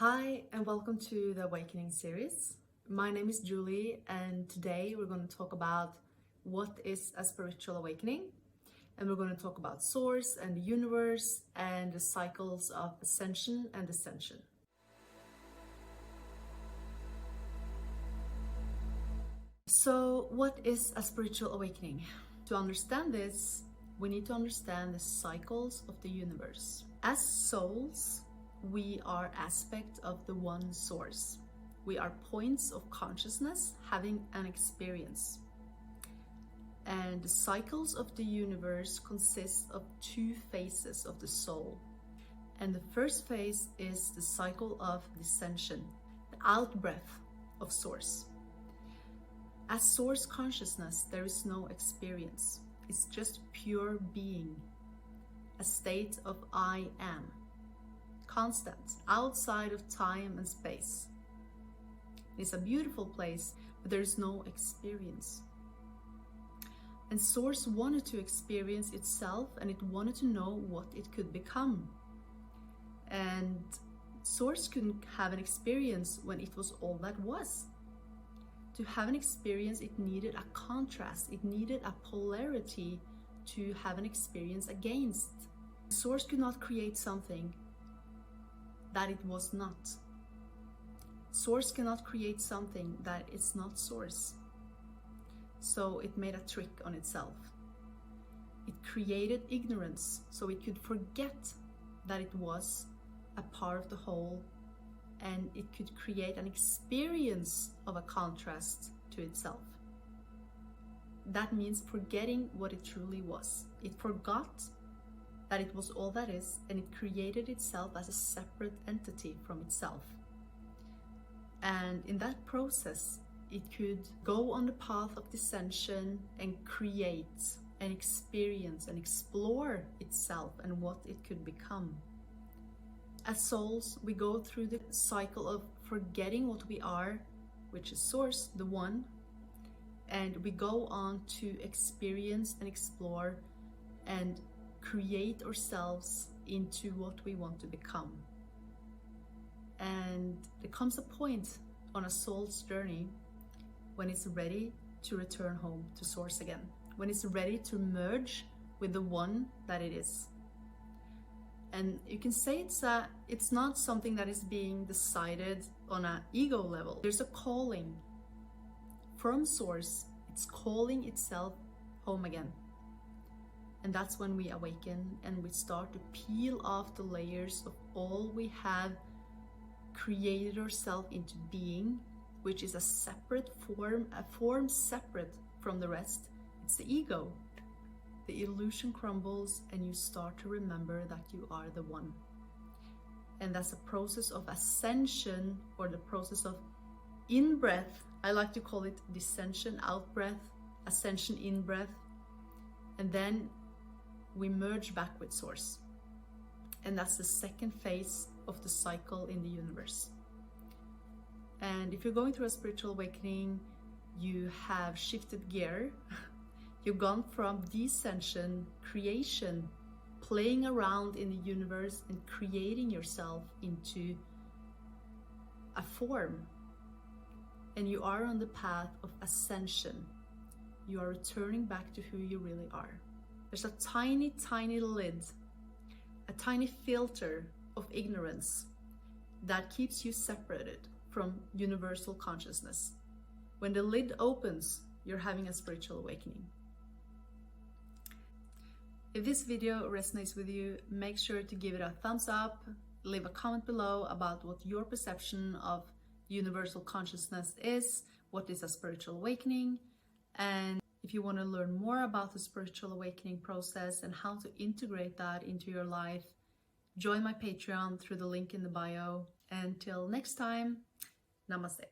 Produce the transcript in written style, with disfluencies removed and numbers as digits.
Hi, and welcome to the Awakening series. My name is Julie, and today we're going to talk about what is a spiritual awakening. And we're going to talk about Source and the universe and the cycles of Ascension and Descension. So, what is a spiritual awakening? To understand this, we need to understand the cycles of the universe. As souls, we are aspects of the one source. We are points of consciousness having an experience. And the cycles of the universe consist of two phases of the soul. And the first phase is the cycle of descension, the out-breath of source. As source consciousness, there is no experience. It's just pure being, a state of I am. Constant, outside of time and space. It's a beautiful place, but there is no experience. And Source wanted to experience itself, and it wanted to know what it could become. And Source couldn't have an experience when it was all that was. To have an experience, it needed a contrast, it needed a polarity to have an experience against. Source could not create something that it was not. Source cannot create something that is not Source. So it made a trick on itself. It created ignorance so it could forget that it was a part of the whole, and it could create an experience of a contrast to itself. That means forgetting what it truly was. It forgot that it was all that is, and it created itself as a separate entity from itself. And in that process, it could go on the path of descension and create and experience and explore itself and what it could become. As souls, we go through the cycle of forgetting what we are, which is Source, the One, and we go on to experience and explore and create ourselves into what we want to become. And there comes a point on a soul's journey when it's ready to return home to Source again, when it's ready to merge with the One that it is. And you can say it's not something that is being decided on an ego level. There's a calling from Source. It's calling itself home again. And that's when we awaken and we start to peel off the layers of all we have created ourselves into being, which is a separate form, a form separate from the rest. It's the ego. The illusion crumbles and you start to remember that you are the One. And that's a process of ascension, or the process of in-breath. I like to call it descension, out-breath, ascension, in-breath. And then we merge back with Source. And that's the second phase of the cycle in the universe. And if you're going through a spiritual awakening, you have shifted gear. You've gone from descension, creation, playing around in the universe and creating yourself into a form. And you are on the path of ascension. You are returning back to who you really are. There's a tiny, tiny lid, a tiny filter of ignorance that keeps you separated from universal consciousness. When the lid opens, you're having a spiritual awakening. If this video resonates with you, make sure to give it a thumbs up, leave a comment below about what your perception of universal consciousness is, what is a spiritual awakening, and if you want to learn more about the spiritual awakening process and how to integrate that into your life, join my Patreon through the link in the bio. Until next time, namaste.